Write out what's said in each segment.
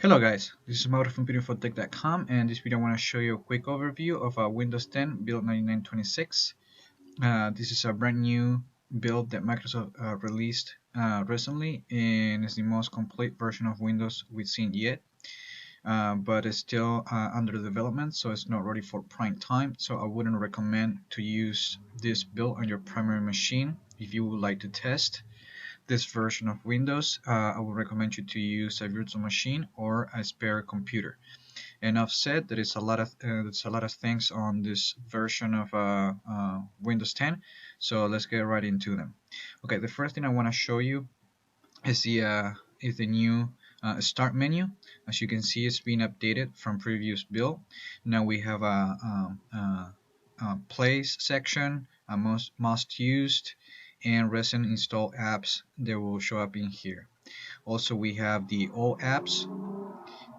Hello guys, this is Mauro from beautifultech.com, and in this video I want to show you a quick overview of Windows 10 build 9926. This is a brand new build that Microsoft released recently, and it's the most complete version of Windows we've seen yet. But it's still under development, so it's not ready for prime time. So I wouldn't recommend to use this build on your primary machine if you would like to test this version of Windows. I would recommend you to use a virtual machine or a spare computer. Enough said. There's a lot of things on this version of Windows 10. So let's get right into them. Okay, the first thing I want to show you is the new start menu. As you can see, it's been updated from previous build. Now we have a place section, a most used, and recent installed apps that will show up in here. Also, we have the all apps.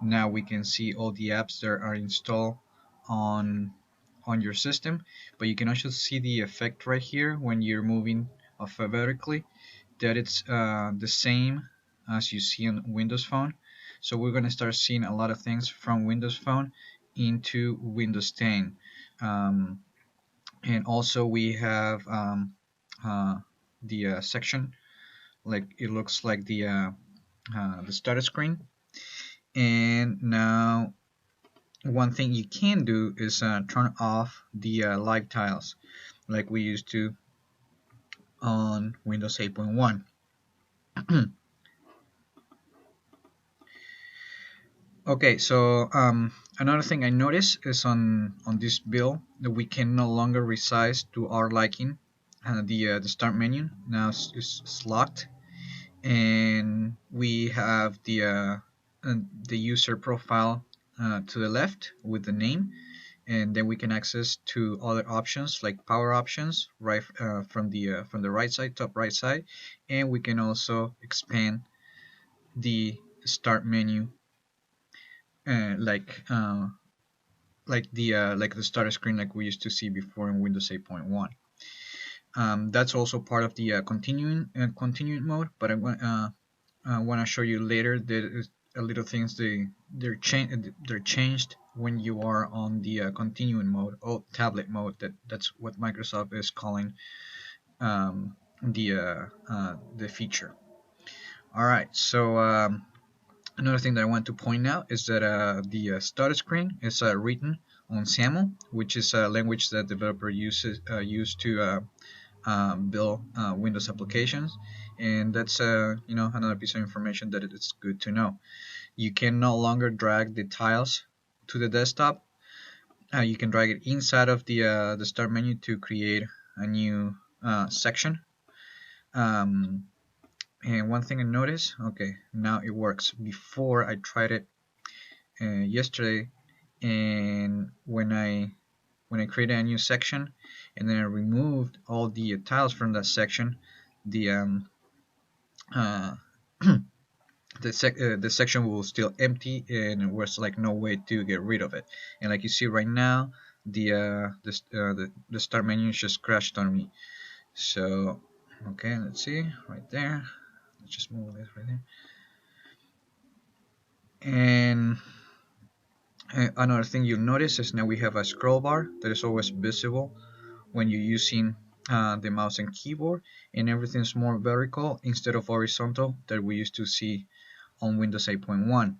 Now we can see all the apps that are installed on your system, but you can also see the effect right here when you're moving alphabetically, that it's the same as you see on Windows Phone. So we're going to start seeing a lot of things from Windows Phone into Windows 10. And also we have the section, like it looks like the status screen. And now one thing you can do is turn off the live tiles like we used to on Windows 8.1. Okay, so another thing I noticed is on this build that we can no longer resize to our liking. The start menu now is locked, and we have the user profile to the left with the name, and then we can access to other options like power options right from the right side, top right side, and we can also expand the start menu uh, like uh, like the starter screen like we used to see before in Windows 8.1. That's also part of the continuing mode, but I want to show you later that a little things they're changed when you are on the continuing mode or tablet mode. That's what Microsoft is calling the feature. All right, so another thing that I want to point out is that the start screen is written on SAML, which is a language that developer use to build Windows applications, and that's another piece of information that it's good to know. You can no longer drag the tiles to the desktop. You can drag it inside of the start menu to create a new section. Um, and one thing I noticed, okay, now it works. Before I tried it yesterday, and when I created a new section and then I removed all the tiles from that section, the uh, the section will still empty, and there was like no way to get rid of it. And like you see right now, the start menu just crashed on me. So okay, let's see right there. Let's just move this right there. And another thing you'll notice is now we have a scroll bar that is always visible when you're using the mouse and keyboard, and everything's more vertical instead of horizontal that we used to see on Windows 8.1.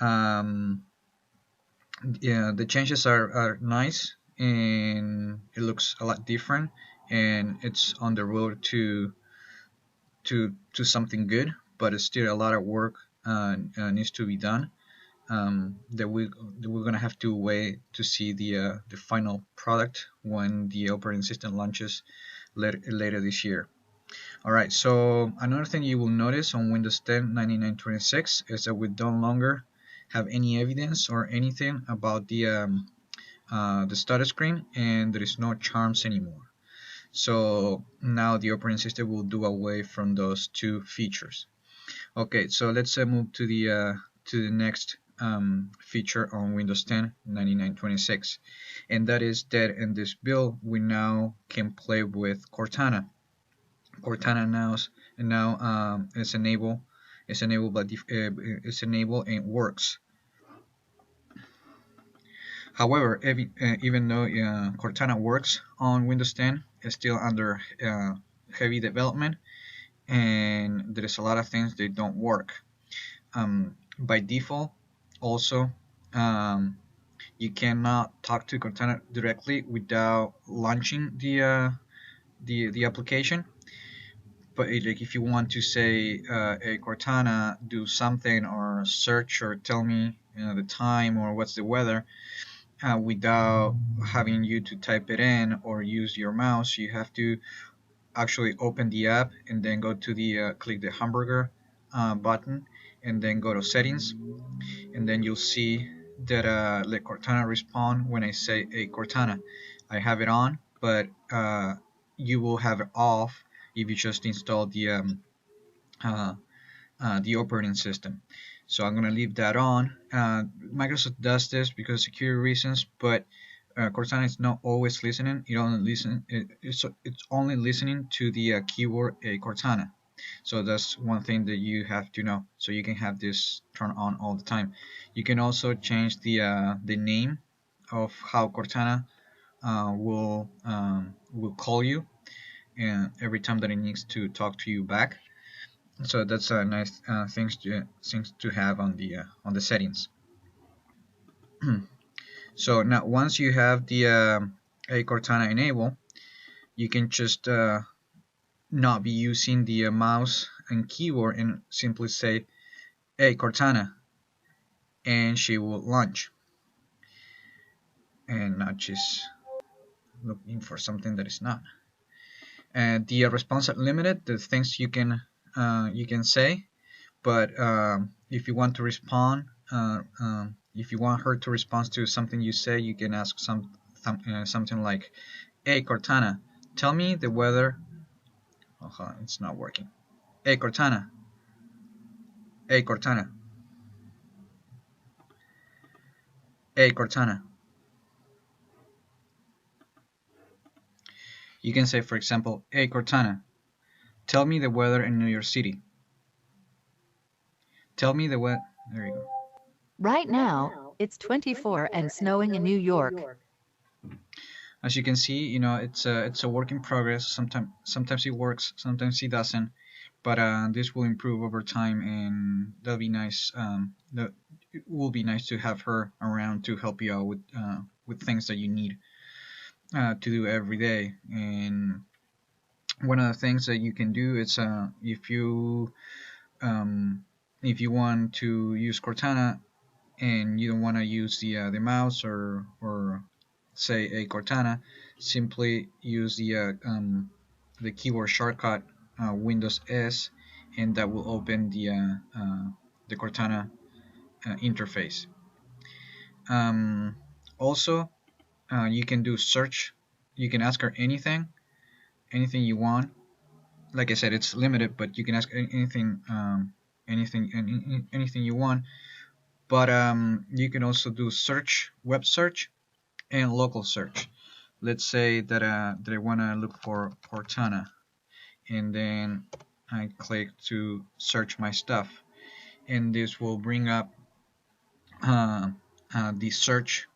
Um, yeah, the changes are nice, and it looks a lot different, and it's on the road to something good, but it's still a lot of work needs to be done. That we're gonna have to wait to see the final product when the operating system launches later this year. Alright, so another thing you will notice on Windows 10 9926 is that we no longer have any evidence or anything about the status screen, and there is no charms anymore. So now the operating system will do away from those two features. Okay, so let's move to the next feature on Windows 10 9926, and that is that in this build we now can play with Cortana. Cortana now is enabled It's enabled by it's enabled and works. However, even though Cortana works on Windows 10, it's still under heavy development, and there's a lot of things that don't work. By default, also, um, you cannot talk to Cortana directly without launching the application. But like if you want to say, hey Cortana, do something or search or tell me the time or what's the weather, without having you to type it in or use your mouse, you have to actually open the app and then go to the click the hamburger button and then go to settings, and then you'll see that let Cortana respond when I say, hey Cortana. I have it on, but you will have it off if you just install uh, the operating system. So I'm going to leave that on. Microsoft does this because of security reasons, but Cortana is not always listening. It's only listening to the keyword Cortana. So that's one thing that you have to know. So you can have this turned on all the time. You can also change the name of how Cortana will call you, and every time that it needs to talk to you back. So that's a nice things to have on the settings. So now once you have the a Cortana enable, you can just not be using the mouse and keyboard and simply say, hey Cortana, and she will launch, and not just looking for something that is not. And the response limited, the things you can say, but if you want to respond, if you want her to respond to something you say, you can ask something like, hey Cortana, tell me the weather. Oh, it's not working. Hey Cortana, hey Cortana, hey Cortana. You can say, for example, hey Cortana, tell me the weather in New York City. Tell me the weather. There you go. Right now, it's 24 and snowing in New York. As you can see, it's a work in progress. Sometimes it works, sometimes it doesn't. But this will improve over time, and that'll be nice. It will be nice to have her around to help you out with things that you need to do every day. And one of the things that you can do is um, if you want to use Cortana and you don't want to use the mouse or say a Cortana, simply use the keyboard shortcut Windows S, and that will open the Cortana interface. Um, Also, you can do search. You can ask her anything you want. Like I said, it's limited, but you can ask anything, anything you want. But you can also do search, web search, and local search. Let's say that I want to look for Cortana, and then I click to search my stuff, and this will bring up uh, the search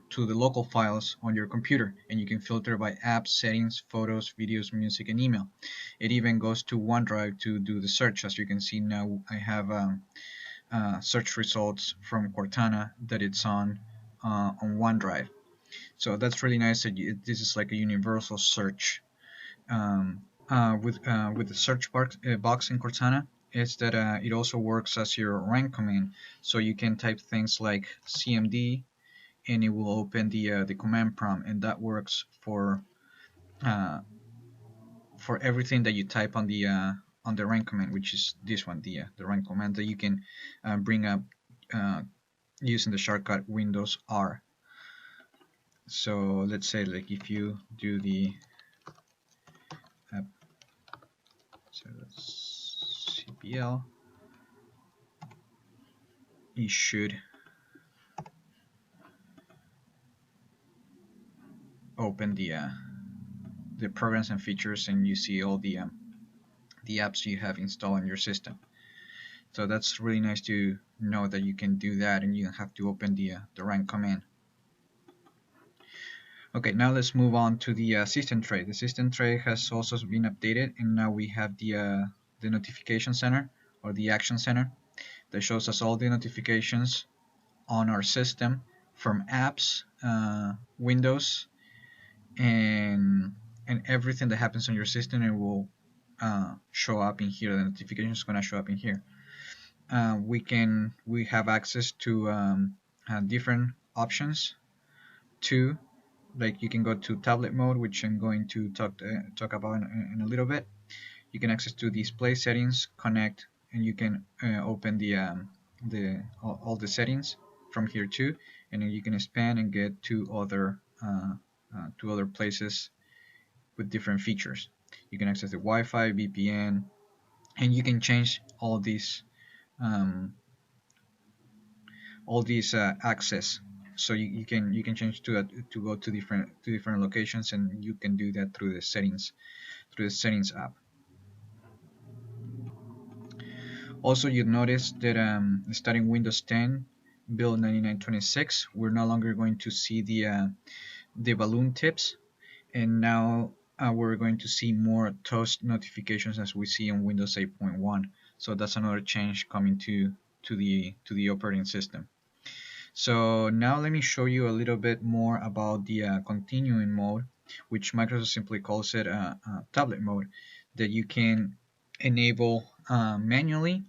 to the local files on your computer, and you can filter by apps, settings, photos, videos, music, and email. It even goes to OneDrive to do the search. As you can see now, I have search results from Cortana that it's on OneDrive. So that's really nice that this is like a universal search. With the search box in Cortana is that it also works as your rank command. So you can type things like CMD, and it will open the command prompt, and that works uh, for everything that you type on the rank command, which is this one, the rank command that you can bring up uh, using the shortcut Windows R. So let's say like if you do the so that's CPL, you should open the programs and features, and you see all the apps you have installed on your system. So that's really nice to know that you can do that and you don't have to open the run command. Okay, now let's move on to the system tray. The system tray has also been updated, and now we have the notification center or the action center that shows us all the notifications on our system from apps, Windows, and everything that happens on your system. It will show up in here. The notification is going to show up in here. We have access to different options too. Like you can go to tablet mode, which I'm going to talk about in a little bit. You can access to display settings, connect, and you can open the all the settings from here too, and then you can expand and get to other places with different features. You can access the Wi-Fi, VPN, and you can change um, all these access. So you can change to go to different locations, and you can do that through the settings app. Also, you notice that starting Windows 10 build 9926, we're no longer going to see the balloon tips, and now we're going to see more toast notifications as we see on Windows 8.1. So that's another change coming to the operating system. So now let me show you a little bit more about the continuing mode, which Microsoft simply calls it tablet mode, that you can enable manually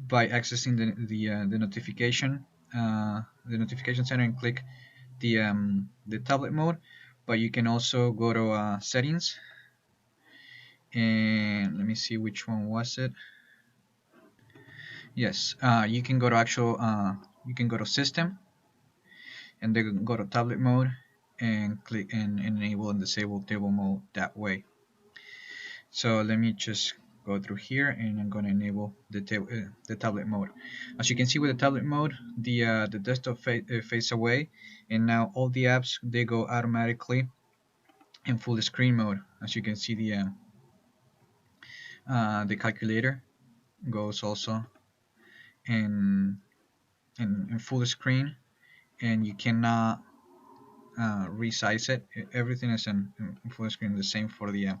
by accessing the notification center and click the tablet mode. But you can also go to settings, and let me see which one was it. Yes, you can go to you can go to system and then go to tablet mode and click and enable and disable table mode that way. So let me just go through here, and I'm going to enable the tablet mode. As you can see with the tablet mode, the desktop fades away, and now all the apps they go automatically in full screen mode. As you can see, the calculator goes also in in full screen, and you cannot resize it. Everything is in full screen. The same for the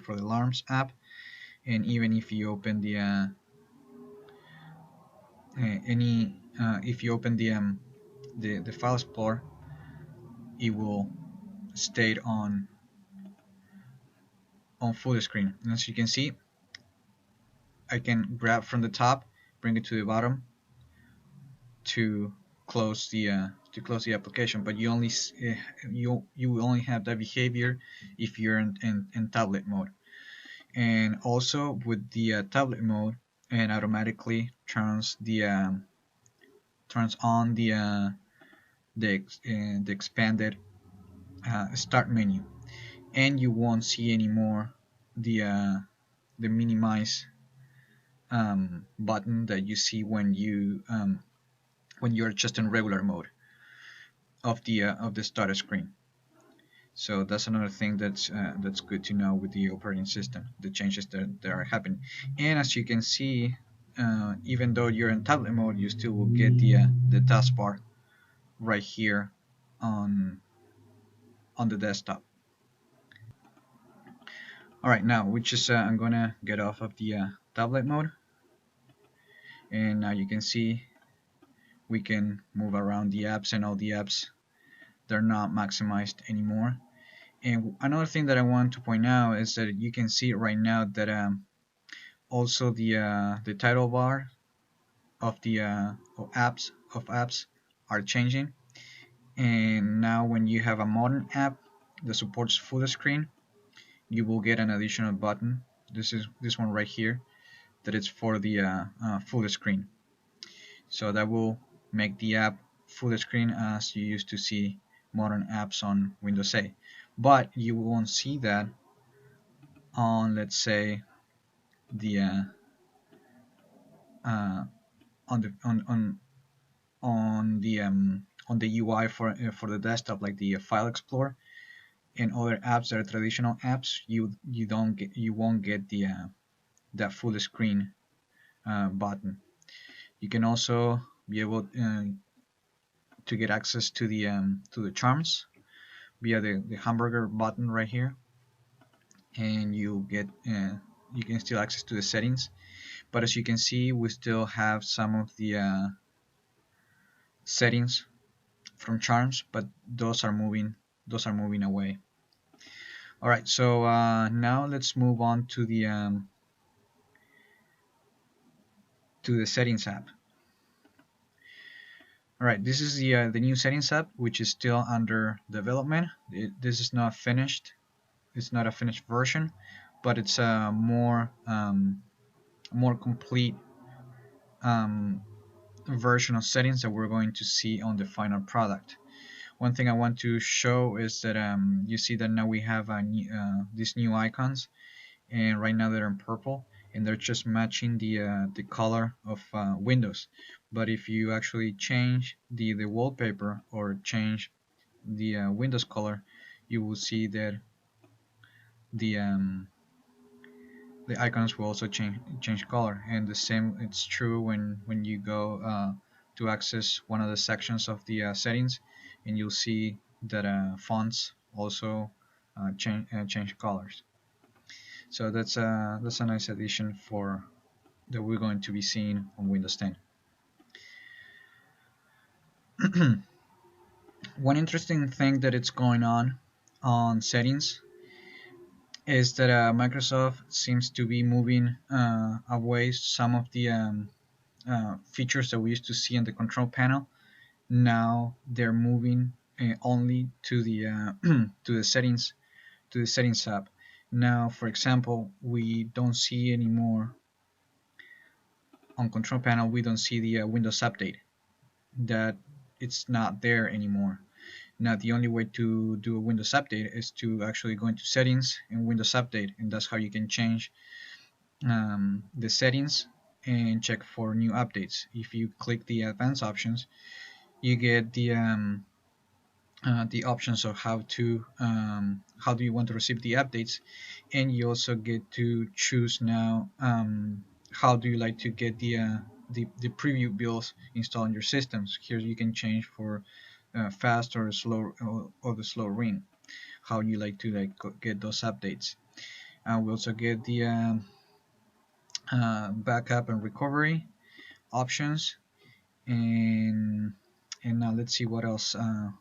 alarms app, and even if you open any if you open the file explorer, it will stay on full screen. And as you can see, I can grab from the top, bring it to the bottom to close the application. But you only have that behavior if you're in tablet mode. And also with the tablet mode, and automatically turns on the expanded start menu, and you won't see anymore the the minimize button that you see when you're just in regular mode of the starter screen. So that's another thing that's good to know with the operating system, the changes that are happening. And as you can see, even though you're in tablet mode, you still will get the taskbar right here on the desktop. All right, now I'm gonna get off of the tablet mode, and now you can see we can move around the apps, and all the apps they're not maximized anymore. And another thing that I want to point out is that you can see right now that also the title bar of the of apps are changing. And now when you have a modern app that supports full screen, you will get an additional button. This is this one right here, that is for the full screen. So that will make the app full screen as you used to see modern apps on Windows 8. But you won't see that on, let's say, the uh, on the UI for the desktop, like the File Explorer and other apps that are traditional apps. You won't get that full screen button. You can also be able to get access to the charms via the hamburger button right here, and you can still access to the settings. But as you can see, we still have some of the settings from charms, but those are moving away. All right, so now let's move on to the settings app. All right, this is the new settings app, which is still under development. This is not finished. It's not a finished version, but it's a more complete um, version of settings that we're going to see on the final product. One thing I want to show is that you see that now we have these new icons, and right now they're in purple, and they're just matching the color of Windows. But if you actually change the wallpaper or change the Windows color, you will see that the um, the icons will also change color. And the same, it's true when you go to access one of the sections of the settings, and you'll see that fonts also change colors. So that's a nice addition for that we're going to be seeing on Windows 10. One interesting thing that it's going on settings is that Microsoft seems to be moving away some of the features that we used to see in the control panel. Now they're moving only to the to the settings app. Now, for example, we don't see anymore on control panel. We don't see the Windows Update. That it's not there anymore. Now the only way to do a Windows Update is to actually go into settings and Windows Update, and that's how you can change the settings and check for new updates. If you click the advanced options, you get the options of how do you want to receive the updates, and you also get to choose now how do you like to get the preview builds installed on your systems. Here you can change for fast or slow or the slow ring, how you like to get those updates. We also get the backup and recovery options, and now let's see what else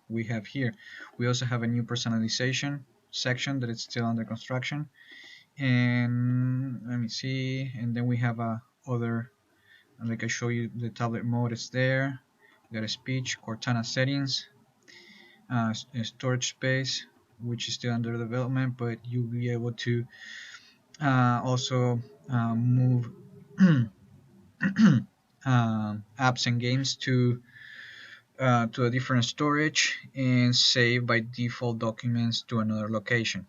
we have here. We also have a new personalization section that is still under construction, and let me see, and then we have other, like I show you, the tablet mode is there. We got a speech, Cortana settings, storage space, which is still under development, but you'll be able to also move apps and games to a different storage and save by default documents to another location.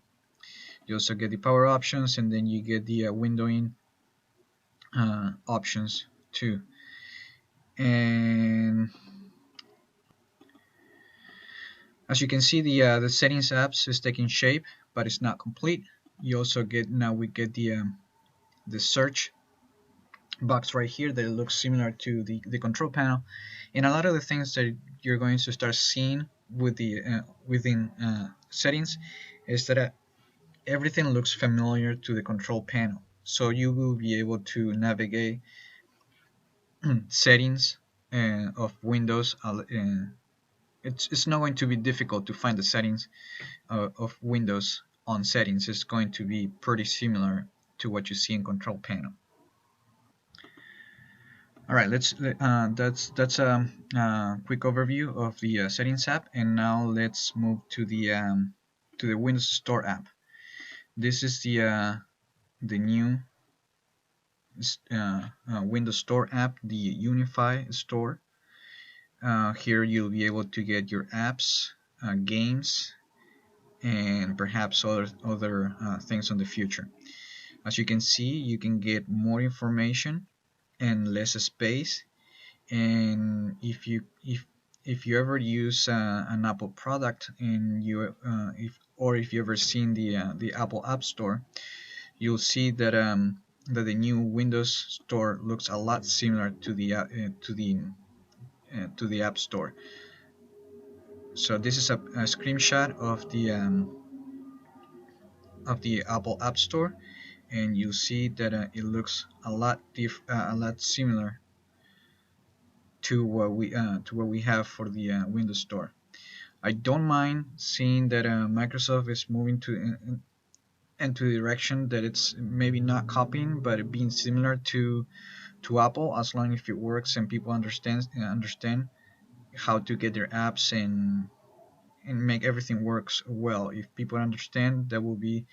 You also get the power options, and then you get the windowing options too. And as you can see, the settings apps is taking shape, but it's not complete. You also get, now we get the search box right here that looks similar to the control panel, and a lot of the things that you're going to start seeing with the within settings is that everything looks familiar to the control panel, so you will be able to navigate settings of Windows. It's not going to be difficult to find the settings of Windows on settings. It's going to be pretty similar to what you see in control panel. All right, that's a quick overview of the settings app, and now let's move to the Windows Store app. This is the new Windows Store app, the Unify Store. Here you'll be able to get your apps, games, and perhaps other things in the future. As you can see, you can get more information and less space. And if you ever use an Apple product, and if you ever seen the Apple App Store, you'll see that the new Windows Store looks a lot similar to the App Store. So this is a screenshot of the Apple App Store, and you see that it looks a lot similar to what we have for the Windows Store. I don't mind seeing that Microsoft is moving into the direction that it's maybe not copying, but being similar to Apple, as long as it works and people understand how to get their apps and make everything works well. If people understand, that will be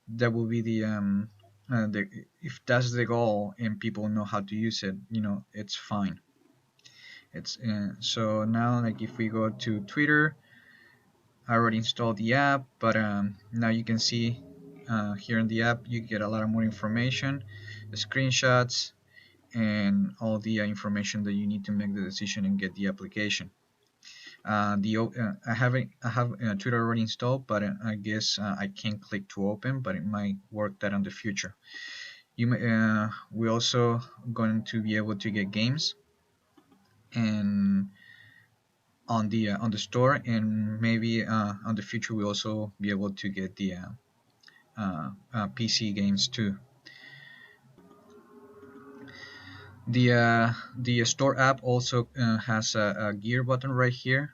the if that's the goal and people know how to use it, it's fine. It's so now, like, if we go to Twitter, I already installed the app, but now you can see here in the app you get a lot of more information, the screenshots, and all the information that you need to make the decision and get the application. I have Twitter already installed, but I guess I can't click to open, but it might work that in the future. We also going to be able to get games and on the store, and maybe on the future we also be able to get the PC games too. The store app also has a gear button right here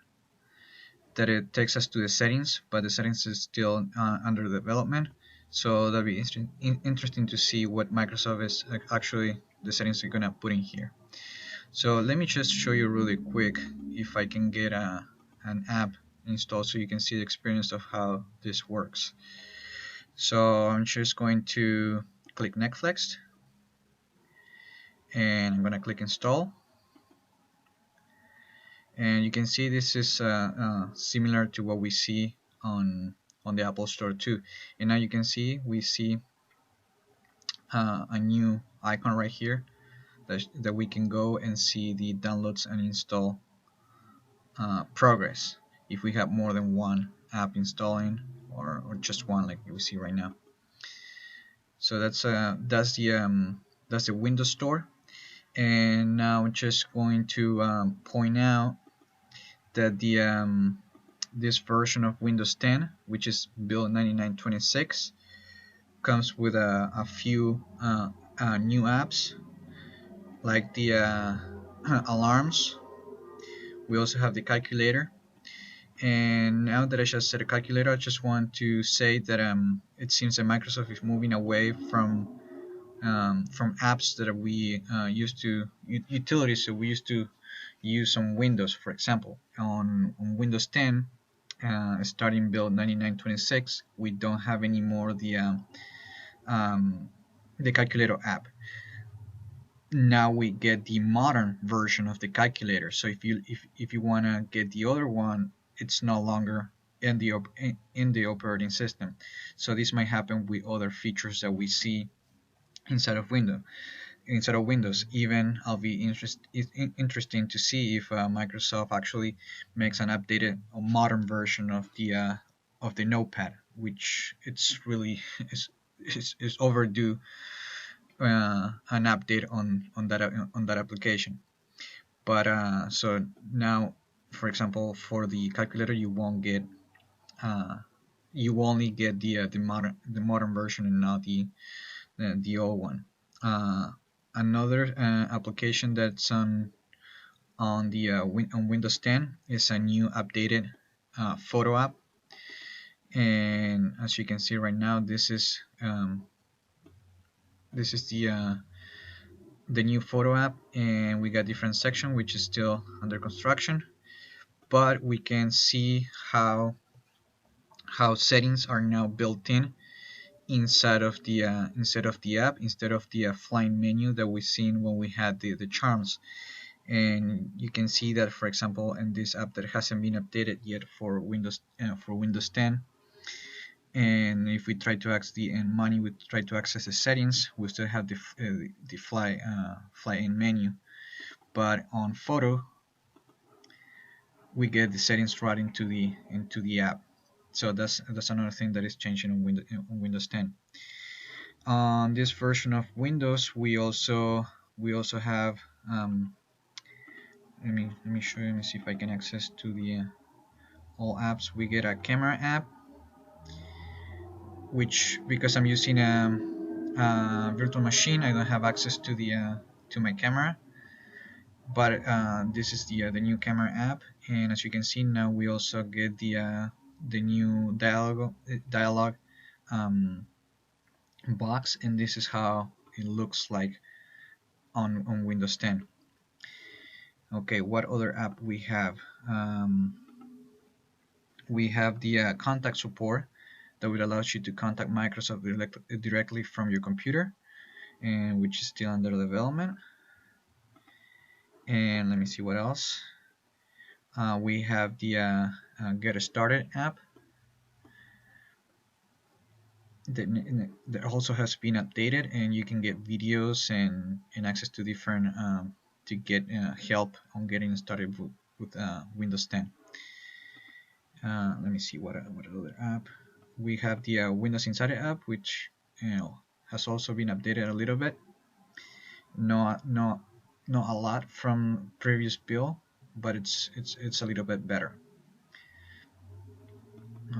that it takes us to the settings, but the settings is still under development. So that'll be interesting to see what Microsoft is actually the settings they're gonna put in here. So let me just show you really quick if I can get an app installed so you can see the experience of how this works. So I'm just going to click Netflix, and I'm gonna click install, and you can see this is similar to what we see on the Apple Store too. And now you can see we see a new icon right here that we can go and see the downloads and install progress if we have more than one app installing, or just one like we see right now. So that's the Windows Store. And now I'm just going to point out that the this version of Windows 10, which is build 9926, comes with a few new apps like the alarms. We also have the calculator. And now that I just said a calculator, I just want to say that it seems that Microsoft is moving away from apps that we used to utilities that we used to use on Windows. For example, on Windows 10, starting build 9926, we don't have anymore the calculator app. Now we get the modern version of the calculator. So if you want to get the other one, it's no longer in the operating system. So this might happen with other features that we see inside of Windows. Even I'll be interesting to see if Microsoft actually makes an updated or modern version of the Notepad, which it's really is overdue an update on that application. But so now, for example, for the calculator, uh, you only get the modern version and not the old one. Uh, Another application that's on Windows 10 is a new updated photo app, and as you can see right now, this is the new photo app, and we got different section which is still under construction, but we can see how settings are now built in inside of the app, instead of the flying menu that we seen when we had the charms. And you can see that, for example, in this app that hasn't been updated yet for Windows 10, and if we try to access the money, we try to access the settings, we still have the fly in menu, but on photo we get the settings right into the app. So that's another thing that is changing on Windows 10. On this version of Windows, we also have let me show you. Let me see if I can access to the all apps. We get a camera app, which because I'm using a virtual machine, I don't have access to my camera. But this is the new camera app, and as you can see now, we also get the new dialogue um, box, and this is how it looks like on Windows 10. Okay, what other app we have? We have the contact support that will allow you to contact Microsoft directly from your computer, and which is still under development. And let me see what else. We have the Get Started app that also has been updated, and you can get videos and access to different to get help on getting started with Windows 10. Let me see what other app. We have the Windows Insider app, which has also been updated a little bit. Not a lot from previous build, but it's a little bit better.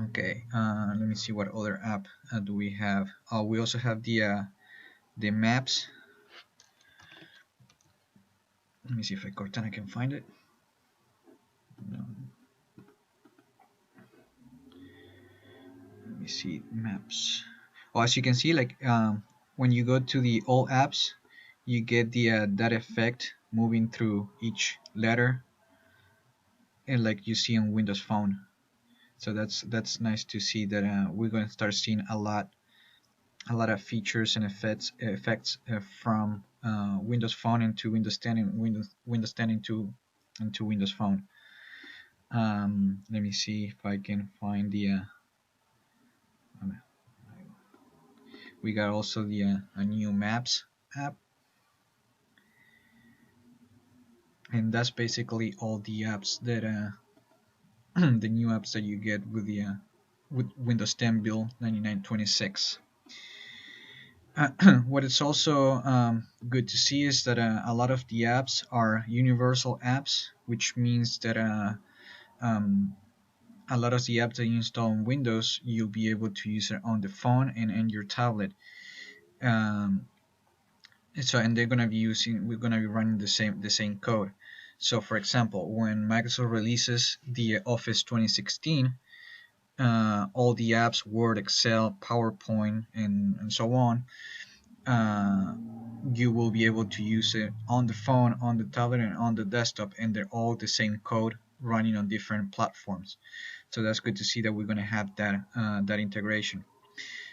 Okay, let me see what other app do we have. We also have the maps. Let me see if Cortana can find it. No. Let me see maps. Oh, as you can see, like when you go to the all apps, you get the that effect moving through each letter, and like you see on Windows Phone. So that's nice to see that we're going to start seeing a lot of features and effects from Windows Phone into Windows 10 and Windows 10 into Windows Phone. Let me see if I can find the. We got also the a new Maps app, and that's basically all the apps that the new apps that you get with Windows 10 build 9926. What is also good to see is that a lot of the apps are universal apps, which means that um, a lot of the apps that you install on Windows, you'll be able to use it on the phone and your tablet. Um, and we're gonna be running the same code. So, for example, when Microsoft releases the Office 2016, all the apps, Word, Excel, PowerPoint, and so on, uh, you will be able to use it on the phone, on the tablet, and on the desktop, and they're all the same code running on different platforms. So that's good to see that we're going to have that integration.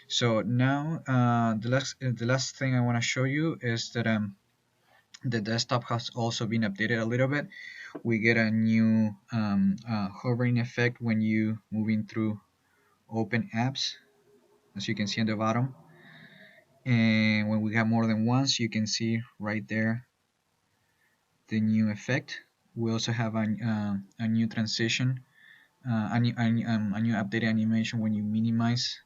So now the last thing I want to show you is that the desktop has also been updated a little bit. We get a new hovering effect when you moving through open apps, as you can see on the bottom. And when we have more than once, you can see right there the new effect. We also have a new transition, a new updated animation when you minimize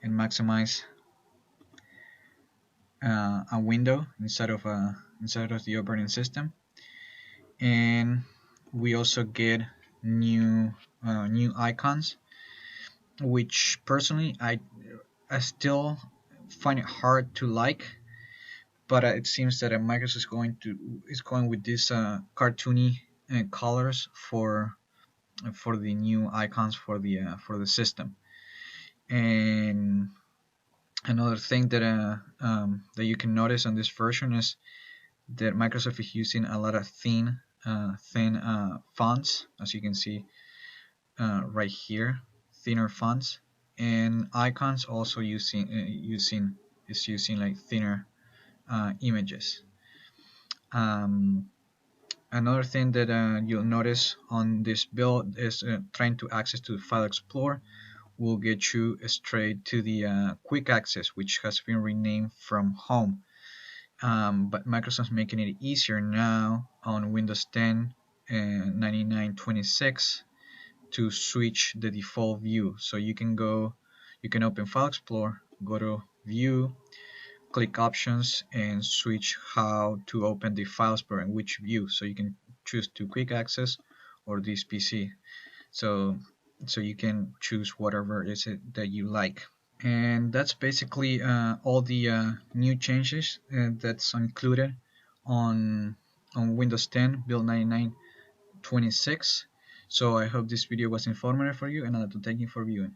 and maximize a window inside of the operating system. And we also get new icons, which personally I still find it hard to like, but it seems that Microsoft is going with these cartoony colors for the new icons for the system. And another thing that you can notice on this version is that Microsoft is using a lot of thin fonts, as you can see right here, thinner fonts, and icons also using like thinner images. Um, Another thing that you'll notice on this build is trying to access to the File Explorer will get you straight to the Quick Access, which has been renamed from Home. But Microsoft's making it easier now on Windows 10 and 9926 to switch the default view. So you can open File Explorer, go to view, click options, and switch how to open the files bar in which view. So you can choose to quick access or this PC. So you can choose whatever is it that you like. And that's basically all the new changes that's included on Windows 10 build 9926. So I hope this video was informative for you, and I'd like to thank you for viewing.